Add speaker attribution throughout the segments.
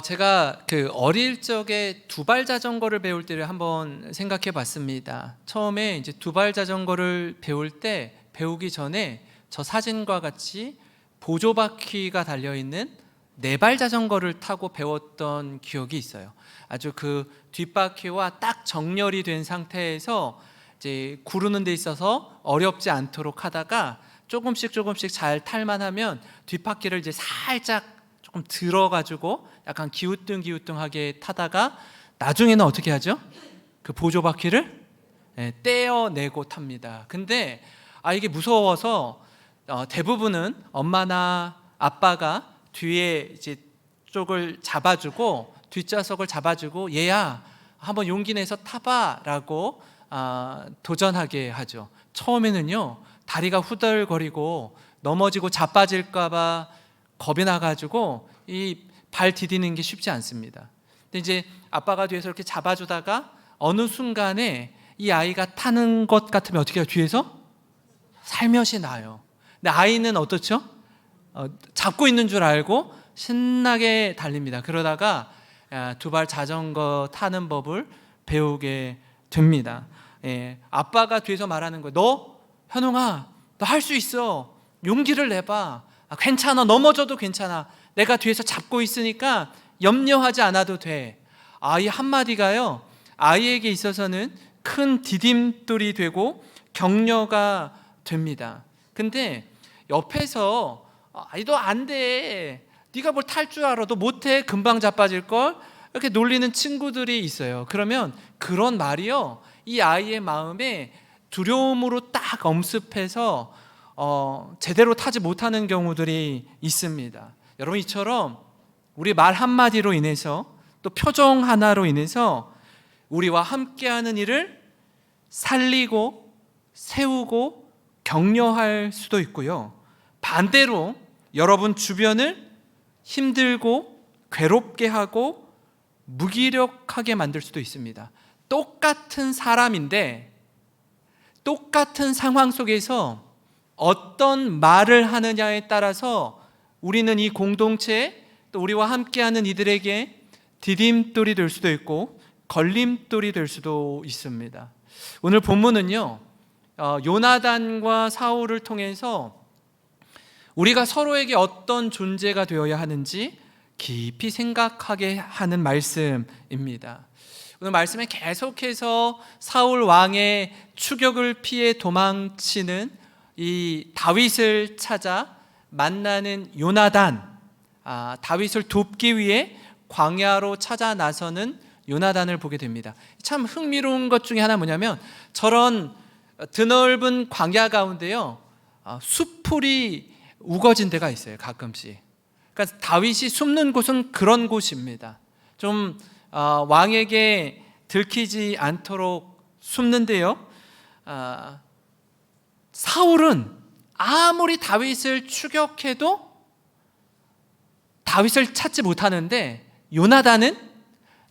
Speaker 1: 제가 어릴 적에 두발 자전거를 배울 때를 한번 생각해 봤습니다. 처음에 이제 두발 자전거를 배우기 전에 저 사진과 같이 보조바퀴가 달려있는 네발 자전거를 타고 배웠던 기억이 있어요. 아주 그 뒷바퀴와 딱 정렬이 된 상태에서 이제 구르는 데 있어서 어렵지 않도록 하다가 조금씩 잘 탈만하면 뒷바퀴를 이제 살짝 조금 들어가지고 약간 기우뚱하게 타다가 나중에는 어떻게 하죠? 그 보조바퀴를 떼어내고 탑니다. 근데 이게 무서워서 대부분은 엄마나 아빠가 뒤에 이제 쪽을 잡아주고 뒷좌석을 잡아주고 얘야 한번 용기 내서 타봐라고 도전하게 하죠. 처음에는요 다리가 후덜거리고 넘어지고 자빠질까봐 겁이 나가지고 이 발 디디는 게 쉽지 않습니다. 근데 이제 아빠가 뒤에서 이렇게 잡아주다가 어느 순간에 이 아이가 타는 것 같으면 어떻게 해요? 뒤에서 살며시 나요. 근데 아이는 어떻죠? 잡고 있는 줄 알고 신나게 달립니다. 그러다가 두발 자전거 타는 법을 배우게 됩니다. 아빠가 뒤에서 말하는 거예요. 너 현웅아, 너 할 수 있어. 용기를 내봐. 괜찮아. 넘어져도 괜찮아. 내가 뒤에서 잡고 있으니까 염려하지 않아도 돼. 이 한마디가요 아이에게 있어서는 큰 디딤돌이 되고 격려가 됩니다. 근데 옆에서 너 안 돼. 네가 뭘 탈 줄 알아. 너 못해. 금방 자빠질걸. 이렇게 놀리는 친구들이 있어요. 그러면 그런 말이요 이 아이의 마음에 두려움으로 딱 엄습해서 제대로 타지 못하는 경우들이 있습니다. 여러분, 이처럼 우리 말 한마디로 인해서 또 표정 하나로 인해서 우리와 함께하는 일을 살리고 세우고 격려할 수도 있고요, 반대로 여러분 주변을 힘들고 괴롭게 하고 무기력하게 만들 수도 있습니다. 똑같은 사람인데 똑같은 상황 속에서 어떤 말을 하느냐에 따라서 우리는 이 공동체, 또 우리와 함께하는 이들에게 디딤돌이 될 수도 있고 걸림돌이 될 수도 있습니다. 오늘 본문은요 요나단과 사울을 통해서 우리가 서로에게 어떤 존재가 되어야 하는지 깊이 생각하게 하는 말씀입니다. 오늘 말씀에 계속해서 사울 왕의 추격을 피해 도망치는 이 다윗을 찾아 만나는 요나단, 다윗을 돕기 위해 광야로 찾아 나서는 요나단을 보게 됩니다. 참 흥미로운 것 중에 하나 뭐냐면 저런 드넓은 광야 가운데요 숲풀이 우거진 데가 있어요. 가끔씩. 그러니까 다윗이 숨는 곳은 그런 곳입니다. 좀 왕에게 들키지 않도록 숨는데요, 사울은 아무리 다윗을 추격해도 다윗을 찾지 못하는데 요나단은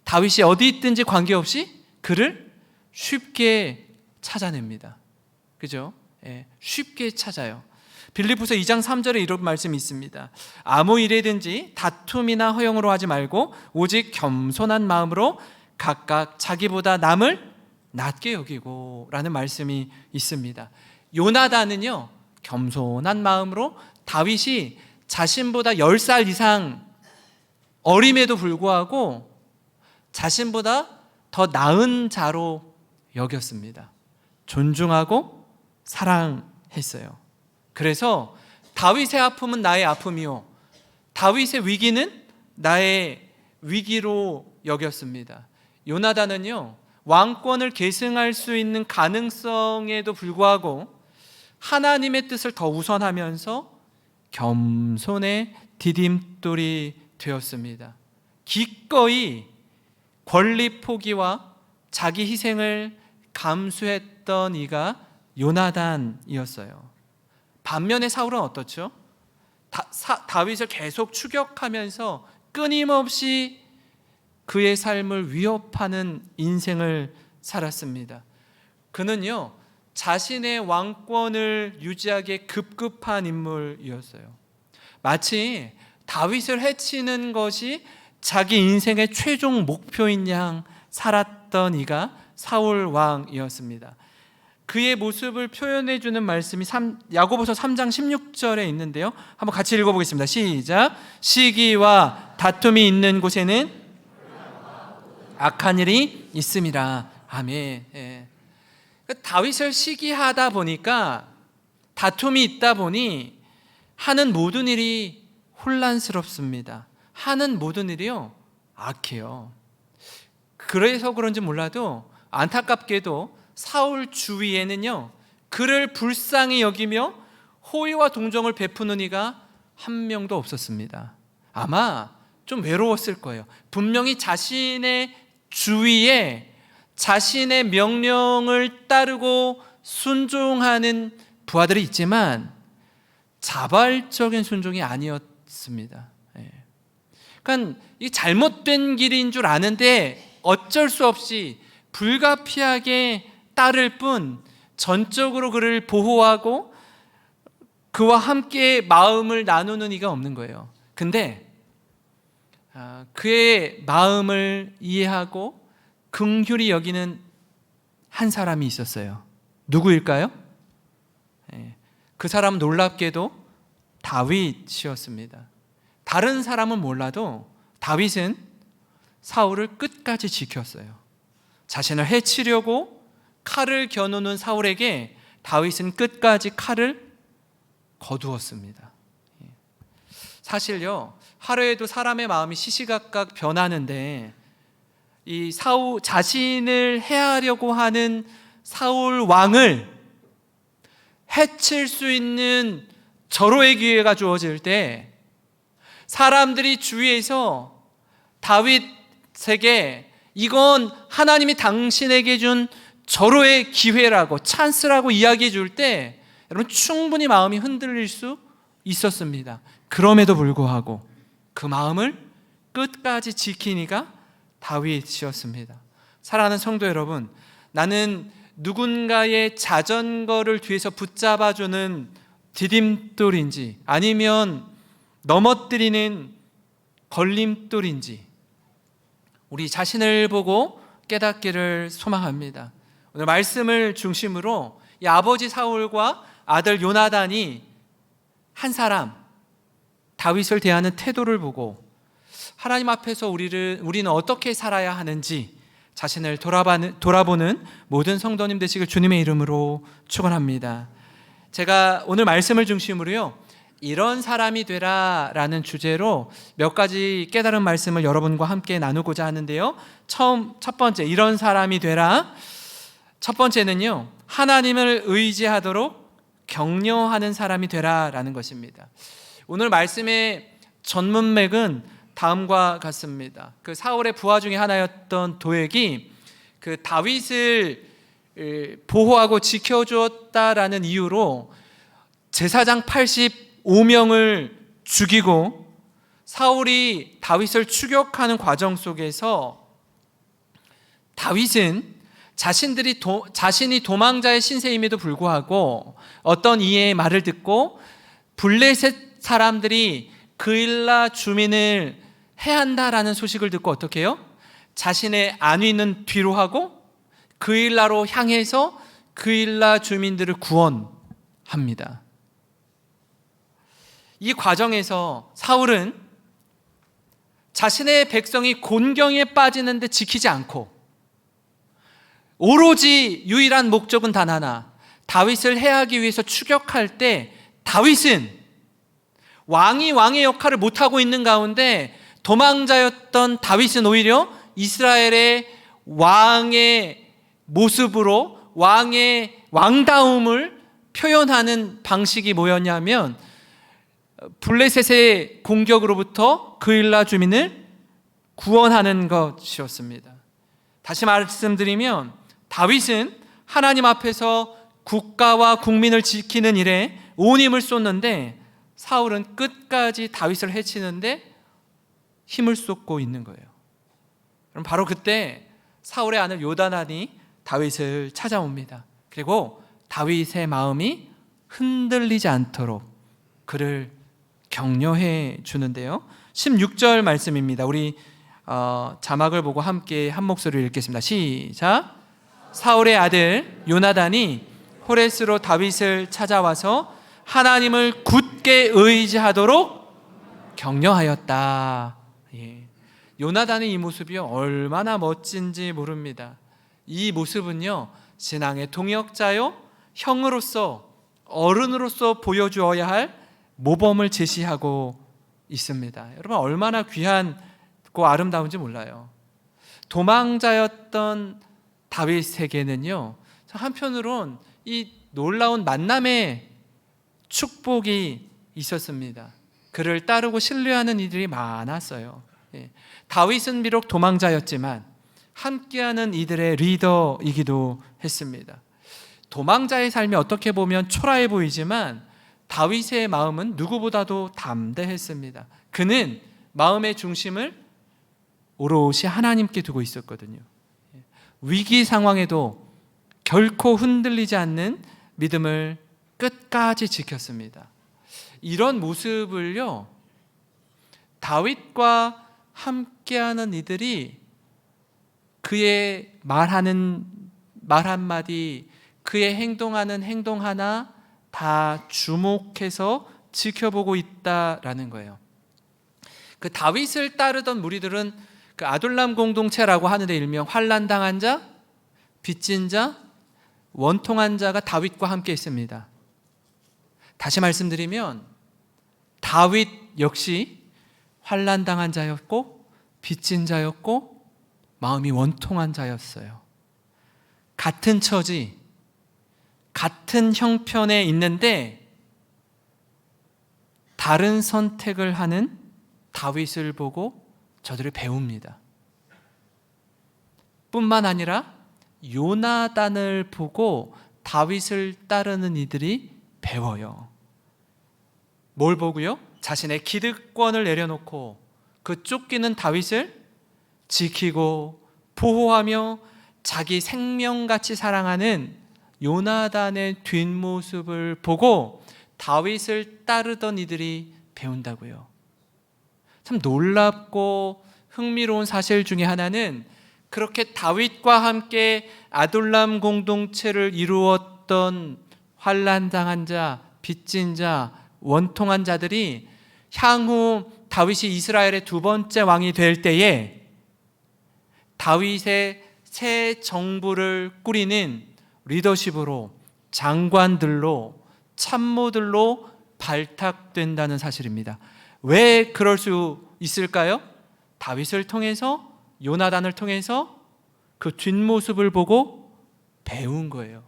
Speaker 1: 다윗이 어디 있든지 관계없이 그를 쉽게 찾아냅니다. 그죠? 쉽게 찾아요. 빌립보서 2장 3절에 이런 말씀이 있습니다. 아무 일에든지 다툼이나 허영으로 하지 말고 오직 겸손한 마음으로 각각 자기보다 남을 낮게 여기고 라는 말씀이 있습니다. 요나단은요 겸손한 마음으로 다윗이 자신보다 10살 이상 어림에도 불구하고 자신보다 더 나은 자로 여겼습니다. 존중하고 사랑했어요. 그래서 다윗의 아픔은 나의 아픔이요 다윗의 위기는 나의 위기로 여겼습니다. 요나단은요 왕권을 계승할 수 있는 가능성에도 불구하고 하나님의 뜻을 더 우선하면서 겸손의 디딤돌이 되었습니다. 기꺼이 권리 포기와 자기 희생을 감수했던 이가 요나단이었어요. 반면에 사울은 어떻죠? 다윗을 계속 추격하면서 끊임없이 그의 삶을 위협하는 인생을 살았습니다. 그는요 자신의 왕권을 유지하기에 급급한 인물이었어요. 마치 다윗을 해치는 것이 자기 인생의 최종 목표인 양 살았던 이가 사울 왕이었습니다. 그의 모습을 표현해 주는 말씀이 야고보서 3장 16절에 있는데요. 한번 같이 읽어보겠습니다. 시작. 시기와 다툼이 있는 곳에는 악한 일이 있음이라. 아멘. 예. 다윗을 시기하다 보니까, 다툼이 있다 보니 하는 모든 일이 혼란스럽습니다. 하는 모든 일이요 악해요. 그래서 그런지 몰라도 안타깝게도 사울 주위에는요 그를 불쌍히 여기며 호의와 동정을 베푸는 이가 한 명도 없었습니다. 아마 좀 외로웠을 거예요. 분명히 자신의 주위에 자신의 명령을 따르고 순종하는 부하들이 있지만 자발적인 순종이 아니었습니다. 그러니까 이 잘못된 길인 줄 아는데 어쩔 수 없이 불가피하게 따를 뿐 전적으로 그를 보호하고 그와 함께 마음을 나누는 이가 없는 거예요. 근데 그의 마음을 이해하고 긍휼히 여기는 한 사람이 있었어요. 누구일까요? 그 사람은 놀랍게도 다윗이었습니다. 다른 사람은 몰라도 다윗은 사울을 끝까지 지켰어요. 자신을 해치려고 칼을 겨누는 사울에게 다윗은 끝까지 칼을 거두었습니다. 사실요, 하루에도 사람의 마음이 시시각각 변하는데 이 사울 자신을 해하려고 하는 사울 왕을 해칠 수 있는 절호의 기회가 주어질 때 사람들이 주위에서 다윗에게 이건 하나님이 당신에게 준 절호의 기회라고, 찬스라고 이야기해 줄 때 여러분 충분히 마음이 흔들릴 수 있었습니다. 그럼에도 불구하고 그 마음을 끝까지 지킨 이가 다윗이었습니다. 사랑하는 성도 여러분, 나는 누군가의 자전거를 뒤에서 붙잡아주는 디딤돌인지 아니면 넘어뜨리는 걸림돌인지 우리 자신을 보고 깨닫기를 소망합니다. 오늘 말씀을 중심으로 이 아버지 사울과 아들 요나단이 한 사람 다윗을 대하는 태도를 보고 하나님 앞에서 우리는 어떻게 살아야 하는지 자신을 돌아보는 모든 성도님 되시길 주님의 이름으로 축원합니다. 제가 오늘 말씀을 중심으로요, 이런 사람이 되라라는 주제로 몇 가지 깨달은 말씀을 여러분과 함께 나누고자 하는데요. 첫 번째, 이런 사람이 되라. 첫 번째는요, 하나님을 의지하도록 격려하는 사람이 되라라는 것입니다. 오늘 말씀의 전문맥은 다음과 같습니다. 그 사울의 부하 중에 하나였던 도액이 그 다윗을 보호하고 지켜주었다라는 이유로 제사장 85명을 죽이고 사울이 다윗을 추격하는 과정 속에서 다윗은 자신이 도망자의 신세임에도 불구하고 어떤 이의 말을 듣고 블레셋 사람들이 그일라 주민을 해한다라는 소식을 듣고 어떻게 해요? 자신의 안위는 뒤로 하고 그일라로 향해서 그일라 주민들을 구원합니다. 이 과정에서 사울은 자신의 백성이 곤경에 빠지는데 지키지 않고 오로지 유일한 목적은 단 하나, 다윗을 해하기 위해서 추격할 때 다윗은 왕의 역할을 못하고 있는 가운데 도망자였던 다윗은 오히려 이스라엘의 왕의 모습으로 왕의 왕다움을 표현하는 방식이 뭐였냐면 블레셋의 공격으로부터 그일라 주민을 구원하는 것이었습니다. 다시 말씀드리면 다윗은 하나님 앞에서 국가와 국민을 지키는 일에 온 힘을 쏟는데 사울은 끝까지 다윗을 해치는데 힘을 쏟고 있는 거예요. 그럼 바로 그때 사울의 아들 요나단이 다윗을 찾아옵니다. 그리고 다윗의 마음이 흔들리지 않도록 그를 격려해 주는데요. 16절 말씀입니다. 우리 자막을 보고 함께 한 목소리로 읽겠습니다. 시작. 사울의 아들 요나단이 호레스로 다윗을 찾아와서 하나님을 굳게 의지하도록 격려하였다. 예. 요나단의 이 모습이 얼마나 멋진지 모릅니다. 이 모습은요, 신앙의 동역자요, 형으로서, 어른으로서 보여주어야 할 모범을 제시하고 있습니다. 여러분, 얼마나 귀하고 아름다운지 몰라요. 도망자였던 다윗에게는요, 한편으론 이 놀라운 만남의 축복이 있었습니다. 그를 따르고 신뢰하는 이들이 많았어요. 다윗은 비록 도망자였지만 함께하는 이들의 리더이기도 했습니다. 도망자의 삶이 어떻게 보면 초라해 보이지만 다윗의 마음은 누구보다도 담대했습니다. 그는 마음의 중심을 오롯이 하나님께 두고 있었거든요. 위기 상황에도 결코 흔들리지 않는 믿음을 끝까지 지켰습니다. 이런 모습을요, 다윗과 함께하는 이들이 그의 말하는 말 한마디, 그의 행동하는 행동 하나 다 주목해서 지켜보고 있다라는 거예요. 그 다윗을 따르던 무리들은 그 아둘람 공동체라고 하는데 일명 환난당한 자, 빚진 자, 원통한 자가 다윗과 함께 있습니다. 다시 말씀드리면 다윗 역시 환난당한 자였고 빚진 자였고 마음이 원통한 자였어요. 같은 처지, 같은 형편에 있는데 다른 선택을 하는 다윗을 보고 저들을 배웁니다. 뿐만 아니라 요나단을 보고 다윗을 따르는 이들이 배워요. 뭘 보고요? 자신의 기득권을 내려놓고 그 쫓기는 다윗을 지키고 보호하며 자기 생명같이 사랑하는 요나단의 뒷모습을 보고 다윗을 따르던 이들이 배운다고요. 참 놀랍고 흥미로운 사실 중에 하나는 그렇게 다윗과 함께 아둘람 공동체를 이루었던 환난당한 자, 빚진 자, 원통한 자들이 향후 다윗이 이스라엘의 두 번째 왕이 될 때에 다윗의 새 정부를 꾸리는 리더십으로, 장관들로, 참모들로 발탁된다는 사실입니다. 왜 그럴 수 있을까요? 다윗을 통해서, 요나단을 통해서 그 뒷모습을 보고 배운 거예요.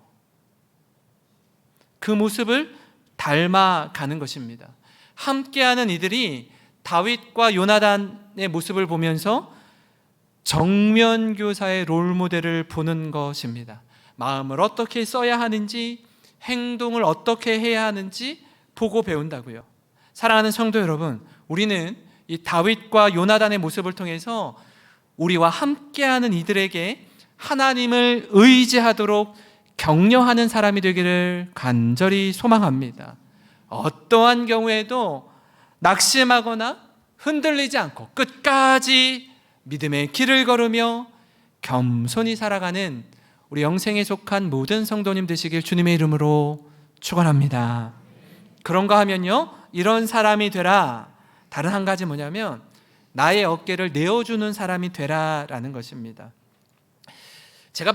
Speaker 1: 그 모습을 닮아가는 것입니다. 함께하는 이들이 다윗과 요나단의 모습을 보면서 정면교사의 롤모델을 보는 것입니다. 마음을 어떻게 써야 하는지, 행동을 어떻게 해야 하는지 보고 배운다고요. 사랑하는 성도 여러분, 우리는 이 다윗과 요나단의 모습을 통해서 우리와 함께하는 이들에게 하나님을 의지하도록 격려하는 사람이 되기를 간절히 소망합니다. 어떠한 경우에도 낙심하거나 흔들리지 않고 끝까지 믿음의 길을 걸으며 겸손히 살아가는 우리 영생에 속한 모든 성도님 되시길 주님의 이름으로 축원합니다. 그런가 하면요, 이런 사람이 되라. 다른 한 가지 뭐냐면 나의 어깨를 내어주는 사람이 되라라는 것입니다. 제가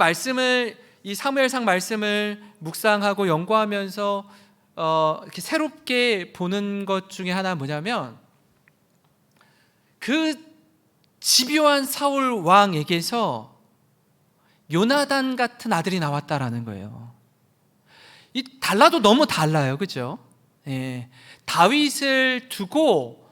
Speaker 1: 이 사무엘상 말씀을 묵상하고 연구하면서 이렇게 새롭게 보는 것 중에 하나 뭐냐면 그 집요한 사울 왕에게서 요나단 같은 아들이 나왔다라는 거예요. 달라도 너무 달라요, 그죠? 예, 다윗을 두고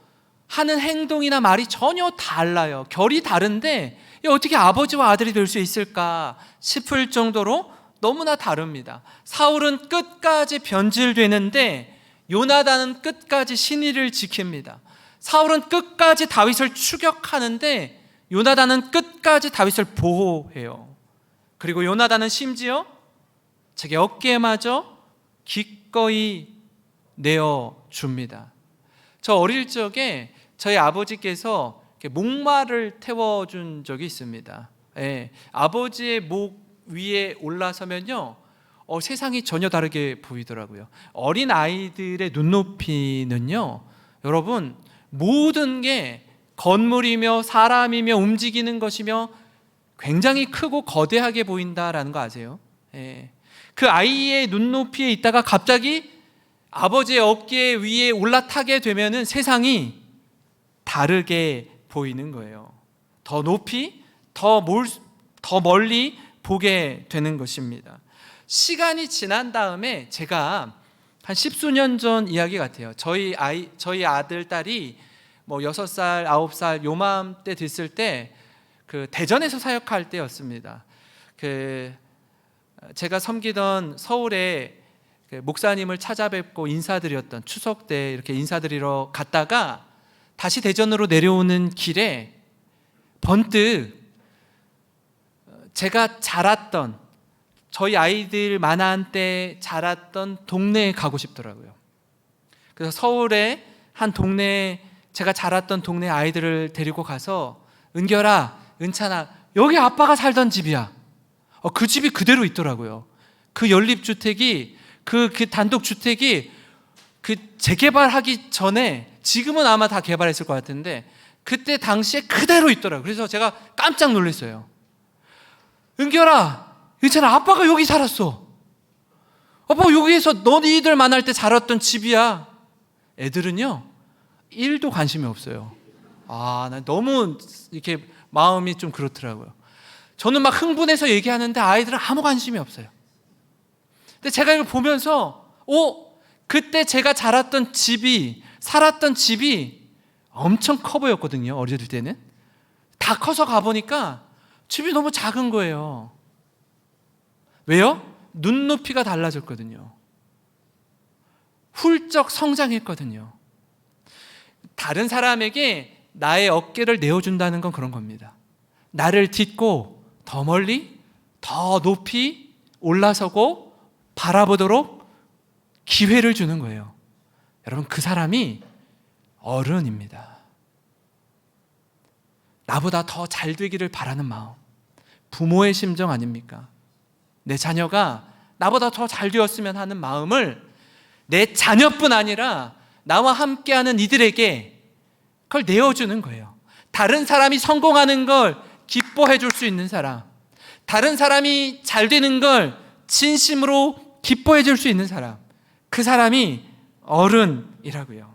Speaker 1: 하는 행동이나 말이 전혀 달라요. 결이 다른데 어떻게 아버지와 아들이 될 수 있을까 싶을 정도로 너무나 다릅니다. 사울은 끝까지 변질되는데 요나단은 끝까지 신의를 지킵니다. 사울은 끝까지 다윗을 추격하는데 요나단은 끝까지 다윗을 보호해요. 그리고 요나단은 심지어 자기 어깨마저 기꺼이 내어줍니다. 저 어릴 적에 저희 아버지께서 목마를 태워준 적이 있습니다. 예, 아버지의 목 위에 올라서면요, 세상이 전혀 다르게 보이더라고요. 어린 아이들의 눈높이는요, 여러분, 모든 게 건물이며 사람이며 움직이는 것이며 굉장히 크고 거대하게 보인다라는 거 아세요? 예. 그 아이의 눈높이에 있다가 갑자기 아버지의 어깨 위에 올라타게 되면은 세상이 다르게 보이는 거예요. 더 높이, 더 멀리 보게 되는 것입니다. 시간이 지난 다음에 제가 한 10수년 전 이야기 같아요. 저희 아들, 딸이 뭐 6살, 9살 요맘때 됐을 때 그 대전에서 사역할 때였습니다. 제가 섬기던 서울에 목사님을 찾아뵙고 인사드렸던, 추석 때 이렇게 인사드리러 갔다가 다시 대전으로 내려오는 길에 번뜩 제가 자랐던, 저희 아이들 만한 때 자랐던 동네에 가고 싶더라고요. 그래서 서울의 한 동네에, 제가 자랐던 동네 아이들을 데리고 가서, 은결아, 은찬아, 여기 아빠가 살던 집이야. 그 집이 그대로 있더라고요. 그 연립주택이, 그 단독주택이 재개발하기 전에, 지금은 아마 다 개발했을 것 같은데 그때 당시에 그대로 있더라고요. 그래서 제가 깜짝 놀랐어요. 은결아, 은찬아, 아빠가 여기 살았어. 아빠 여기에서 너희들 만날 때 자랐던 집이야. 애들은요 1도 관심이 없어요. 나 너무 이렇게 마음이 좀 그렇더라고요. 저는 막 흥분해서 얘기하는데 아이들은 아무 관심이 없어요. 근데 제가 이걸 보면서 그때 제가 자랐던 집이, 살았던 집이 엄청 커 보였거든요. 어렸을 때는. 다 커서 가보니까 집이 너무 작은 거예요. 왜요? 눈높이가 달라졌거든요. 훌쩍 성장했거든요. 다른 사람에게 나의 어깨를 내어준다는 건 그런 겁니다. 나를 딛고 더 멀리, 더 높이 올라서고 바라보도록 기회를 주는 거예요. 여러분, 그 사람이 어른입니다. 나보다 더 잘 되기를 바라는 마음, 부모의 심정 아닙니까? 내 자녀가 나보다 더 잘 되었으면 하는 마음을 내 자녀뿐 아니라 나와 함께하는 이들에게 그걸 내어주는 거예요. 다른 사람이 성공하는 걸 기뻐해 줄 수 있는 사람, 다른 사람이 잘 되는 걸 진심으로 기뻐해 줄 수 있는 사람, 그 사람이 어른이라고요.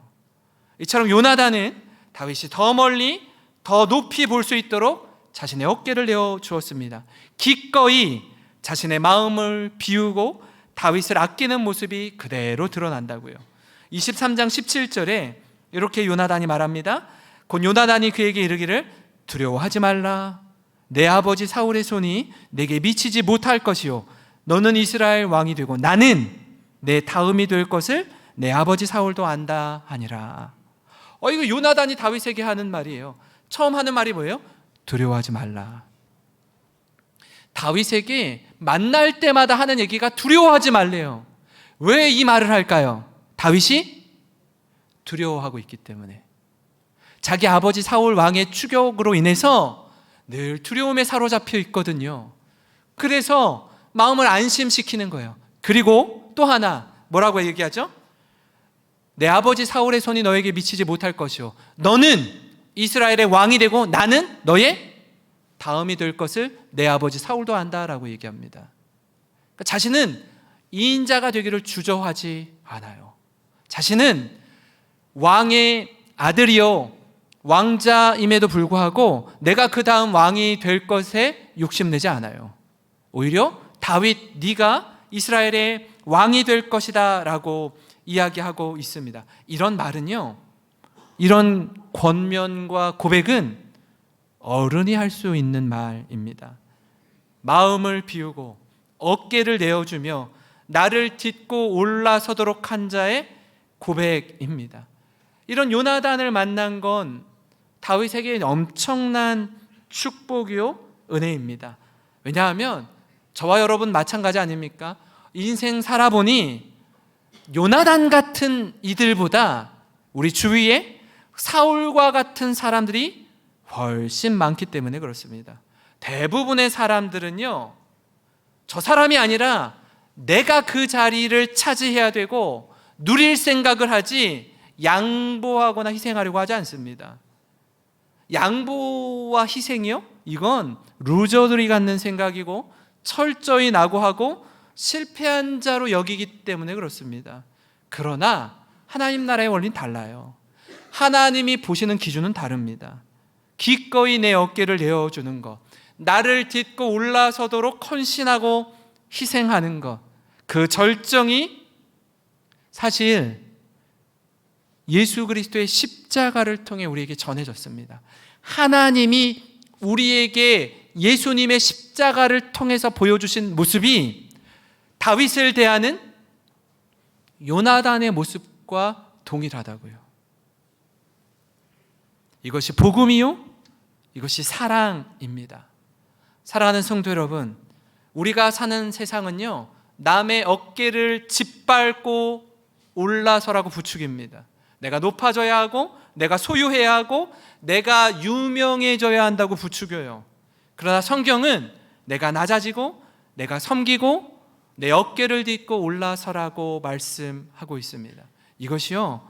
Speaker 1: 이처럼 요나단은 다윗이 더 멀리, 더 높이 볼 수 있도록 자신의 어깨를 내어 주었습니다. 기꺼이 자신의 마음을 비우고 다윗을 아끼는 모습이 그대로 드러난다고요. 23장 17절에 이렇게 요나단이 말합니다. 곧 요나단이 그에게 이르기를, 두려워하지 말라. 내 아버지 사울의 손이 내게 미치지 못할 것이요, 너는 이스라엘 왕이 되고 나는 내 다음이 될 것을 내 아버지 사울도 안다 하니라. 이거 요나단이 다윗에게 하는 말이에요. 처음 하는 말이 뭐예요? 두려워하지 말라. 다윗에게 만날 때마다 하는 얘기가 두려워하지 말래요. 왜 이 말을 할까요? 다윗이 두려워하고 있기 때문에. 자기 아버지 사울 왕의 추격으로 인해서 늘 두려움에 사로잡혀 있거든요. 그래서 마음을 안심시키는 거예요. 그리고 또 하나 뭐라고 얘기하죠? 내 아버지 사울의 손이 너에게 미치지 못할 것이요, 너는 이스라엘의 왕이 되고 나는 너의 다음이 될 것을 내 아버지 사울도 안다라고 얘기합니다. 그러니까 자신은 이인자가 되기를 주저하지 않아요. 자신은 왕의 아들이요, 왕자임에도 불구하고 내가 그 다음 왕이 될 것에 욕심내지 않아요. 오히려 다윗, 네가 이스라엘의 왕이 될 것이다 라고 이야기하고 있습니다. 이런 말은요, 이런 권면과 고백은 어른이 할 수 있는 말입니다. 마음을 비우고 어깨를 내어주며 나를 딛고 올라서도록 한 자의 고백입니다. 이런 요나단을 만난 건 다윗에게 엄청난 축복이요, 은혜입니다. 왜냐하면 저와 여러분 마찬가지 아닙니까? 인생 살아보니 요나단 같은 이들보다 우리 주위에 사울과 같은 사람들이 훨씬 많기 때문에 그렇습니다. 대부분의 사람들은요, 저 사람이 아니라 내가 그 자리를 차지해야 되고 누릴 생각을 하지 양보하거나 희생하려고 하지 않습니다. 양보와 희생이요? 이건 루저들이 갖는 생각이고 철저히 낙오하고 실패한 자로 여기기 때문에 그렇습니다. 그러나 하나님 나라의 원리는 달라요. 하나님이 보시는 기준은 다릅니다. 기꺼이 내 어깨를 내어주는 것, 나를 딛고 올라서도록 헌신하고 희생하는 것, 그 절정이 사실 예수 그리스도의 십자가를 통해 우리에게 전해졌습니다. 하나님이 우리에게 예수님의 십자가를 통해서 보여주신 모습이 다윗을 대하는 요나단의 모습과 동일하다고요. 이것이 복음이요, 이것이 사랑입니다. 사랑하는 성도 여러분, 우리가 사는 세상은요, 남의 어깨를 짓밟고 올라서라고 부추깁니다. 내가 높아져야 하고, 내가 소유해야 하고, 내가 유명해져야 한다고 부추겨요. 그러나 성경은 내가 낮아지고, 내가 섬기고, 내 어깨를 딛고 올라서라고 말씀하고 있습니다. 이것이요,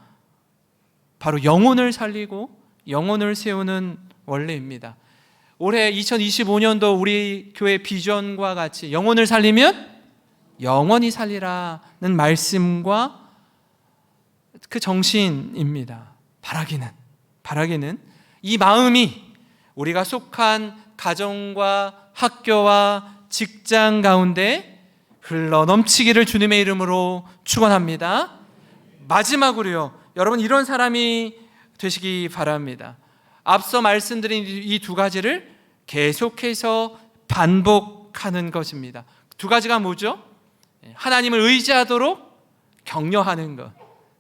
Speaker 1: 바로 영혼을 살리고 영혼을 세우는 원리입니다. 올해 2025년도 우리 교회 비전과 같이 영혼을 살리면 영원히 살리라는 말씀과 그 정신입니다. 바라기는 이 마음이 우리가 속한 가정과 학교와 직장 가운데 흘러넘치기를 주님의 이름으로 축원합니다. 마지막으로요, 여러분 이런 사람이 되시기 바랍니다. 앞서 말씀드린 이 두 가지를 계속해서 반복하는 것입니다. 두 가지가 뭐죠? 하나님을 의지하도록 격려하는 것,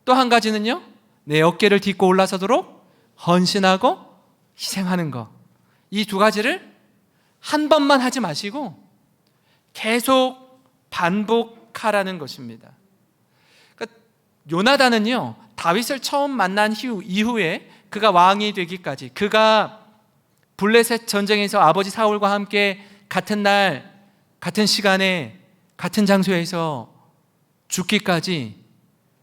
Speaker 1: 또 한 가지는요, 내 어깨를 딛고 올라서도록 헌신하고 희생하는 것. 이 두 가지를 한 번만 하지 마시고 계속 반복하라는 것입니다. 그러니까 요나단은요, 다윗을 처음 만난 이후에 그가 왕이 되기까지, 그가 블레셋 전쟁에서 아버지 사울과 함께 같은 날, 같은 시간에, 같은 장소에서 죽기까지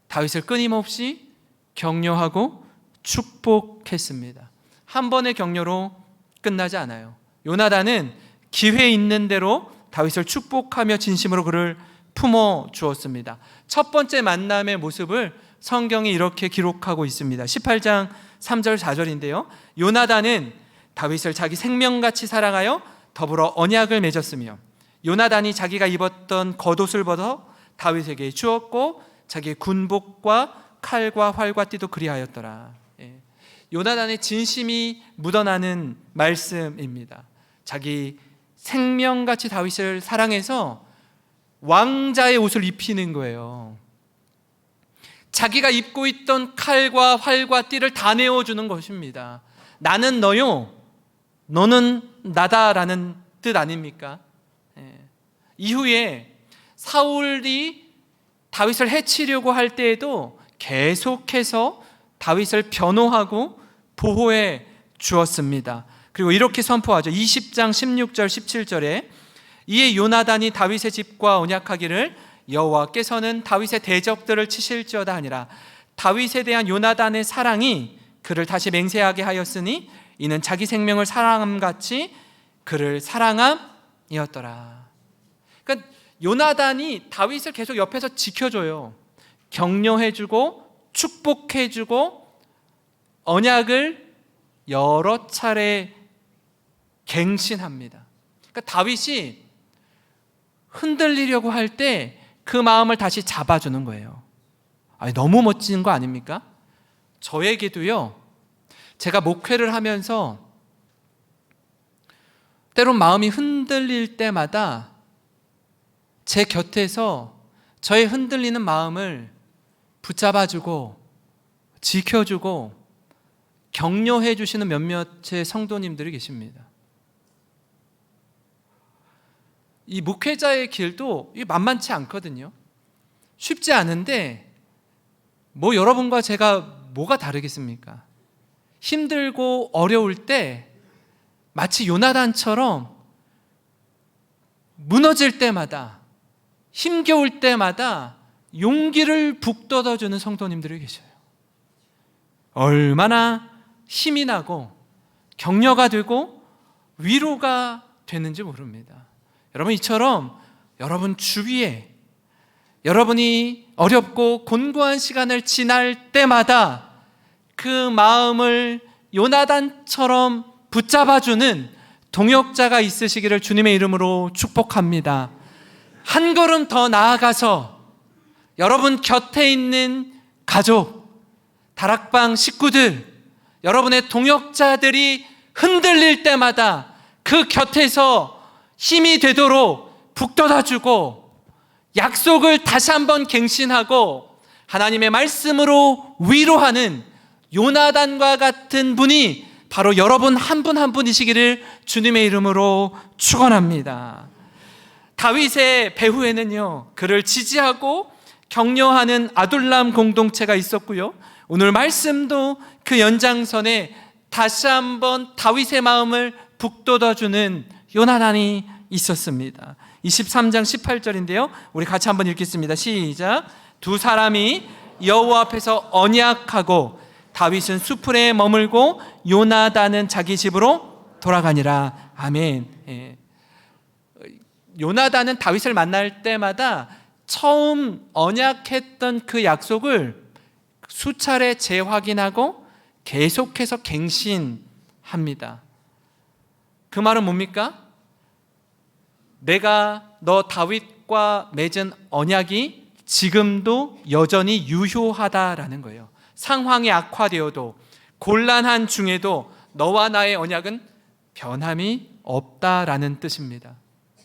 Speaker 1: 다윗을 끊임없이 격려하고 축복했습니다. 한 번의 격려로 끝나지 않아요. 요나단은 기회 있는 대로 다윗을 축복하며 진심으로 그를 품어 주었습니다. 첫 번째 만남의 모습을 성경이 이렇게 기록하고 있습니다. 18장 3절 4절인데요. 요나단은 다윗을 자기 생명같이 사랑하여 더불어 언약을 맺었으며 요나단이 자기가 입었던 겉옷을 벗어 다윗에게 주었고 자기의 군복과 칼과 활과 띠도 그리하였더라. 요나단의 진심이 묻어나는 말씀입니다. 자기 생명같이 다윗을 사랑해서 왕자의 옷을 입히는 거예요. 자기가 입고 있던 칼과 활과 띠를 다 내어주는 것입니다. 나는 너요, 너는 나다라는 뜻 아닙니까? 이후에 사울이 다윗을 해치려고 할 때에도 계속해서 다윗을 변호하고 보호해 주었습니다. 그리고 이렇게 선포하죠. 20장 16절 17절에 이에 요나단이 다윗의 집과 언약하기를 여호와께서는 다윗의 대적들을 치실지어다 하니라. 다윗에 대한 요나단의 사랑이 그를 다시 맹세하게 하였으니 이는 자기 생명을 사랑함같이 그를 사랑함이었더라. 그러니까 요나단이 다윗을 계속 옆에서 지켜줘요. 격려해주고 축복해주고 언약을 여러 차례 갱신합니다. 그러니까 다윗이 흔들리려고 할 때 그 마음을 다시 잡아주는 거예요. 아니, 너무 멋진 거 아닙니까? 저에게도요, 제가 목회를 하면서 때론 마음이 흔들릴 때마다 제 곁에서 저의 흔들리는 마음을 붙잡아주고 지켜주고 격려해 주시는 몇몇의 성도님들이 계십니다. 이 목회자의 길도 만만치 않거든요. 쉽지 않은데 뭐 여러분과 제가 뭐가 다르겠습니까? 힘들고 어려울 때 마치 요나단처럼 무너질 때마다, 힘겨울 때마다 용기를 북돋아주는 성도님들이 계셔요. 얼마나 힘이 나고 격려가 되고 위로가 되는지 모릅니다. 여러분, 이처럼 여러분 주위에 여러분이 어렵고 곤고한 시간을 지날 때마다 그 마음을 요나단처럼 붙잡아주는 동역자가 있으시기를 주님의 이름으로 축복합니다. 한 걸음 더 나아가서 여러분 곁에 있는 가족, 다락방 식구들, 여러분의 동역자들이 흔들릴 때마다 그 곁에서 힘이 되도록 북돋아주고 약속을 다시 한번 갱신하고 하나님의 말씀으로 위로하는 요나단과 같은 분이 바로 여러분 한 분 한 분이시기를 주님의 이름으로 축원합니다. 다윗의 배후에는요, 그를 지지하고 격려하는 아둘람 공동체가 있었고요, 오늘 말씀도 그 연장선에 다시 한번 다윗의 마음을 북돋아주는 요나단이 있었습니다. 23장 18절인데요 우리 같이 한번 읽겠습니다. 시작. 두 사람이 여호와 앞에서 언약하고 다윗은 수풀에 머물고 요나단은 자기 집으로 돌아가니라. 아멘. 예. 요나단은 다윗을 만날 때마다 처음 언약했던 그 약속을 수차례 재확인하고 계속해서 갱신합니다. 그 말은 뭡니까? 내가 너 다윗과 맺은 언약이 지금도 여전히 유효하다라는 거예요. 상황이 악화되어도 곤란한 중에도 너와 나의 언약은 변함이 없다라는 뜻입니다.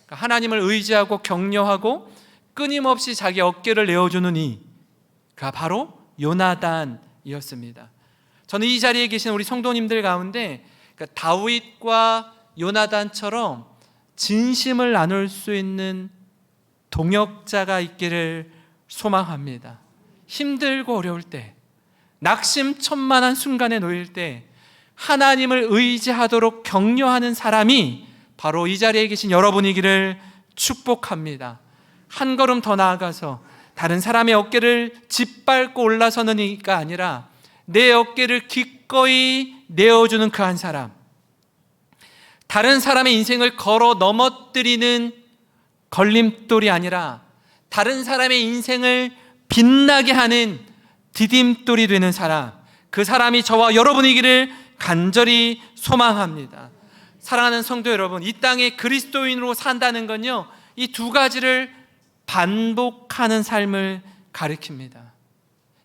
Speaker 1: 하나님을 의지하고 격려하고 끊임없이 자기 어깨를 내어주는 이가 바로 요나단이었습니다. 저는 이 자리에 계신 우리 성도님들 가운데 다윗과 요나단처럼 진심을 나눌 수 있는 동역자가 있기를 소망합니다. 힘들고 어려울 때, 낙심천만한 순간에 놓일 때 하나님을 의지하도록 격려하는 사람이 바로 이 자리에 계신 여러분이기를 축복합니다. 한 걸음 더 나아가서 다른 사람의 어깨를 짓밟고 올라서는 이가 아니라 내 어깨를 기꺼이 내어주는 그 한 사람, 다른 사람의 인생을 걸어 넘어뜨리는 걸림돌이 아니라 다른 사람의 인생을 빛나게 하는 디딤돌이 되는 사람, 그 사람이 저와 여러분이기를 간절히 소망합니다. 사랑하는 성도 여러분, 이 땅에 그리스도인으로 산다는 건요, 이 두 가지를 반복하는 삶을 가리킵니다.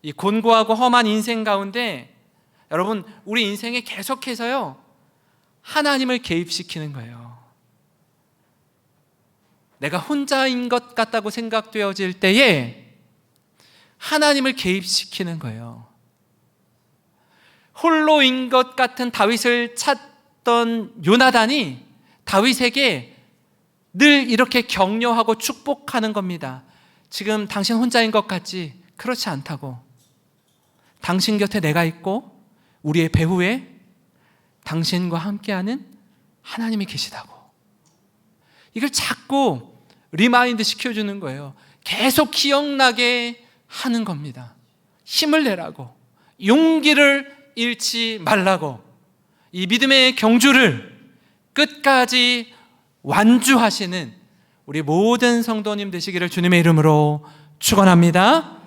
Speaker 1: 이 곤고하고 험한 인생 가운데 여러분, 우리 인생에 계속해서요 하나님을 개입시키는 거예요. 내가 혼자인 것 같다고 생각되어질 때에 하나님을 개입시키는 거예요. 홀로인 것 같은 다윗을 찾던 요나단이 다윗에게 늘 이렇게 격려하고 축복하는 겁니다. 지금 당신 혼자인 것 같지? 그렇지 않다고. 당신 곁에 내가 있고 우리의 배후에 당신과 함께하는 하나님이 계시다고. 이걸 자꾸 리마인드 시켜주는 거예요. 계속 기억나게 하는 겁니다. 힘을 내라고, 용기를 잃지 말라고, 이 믿음의 경주를 끝까지 완주하시는 우리 모든 성도님 되시기를 주님의 이름으로 축원합니다.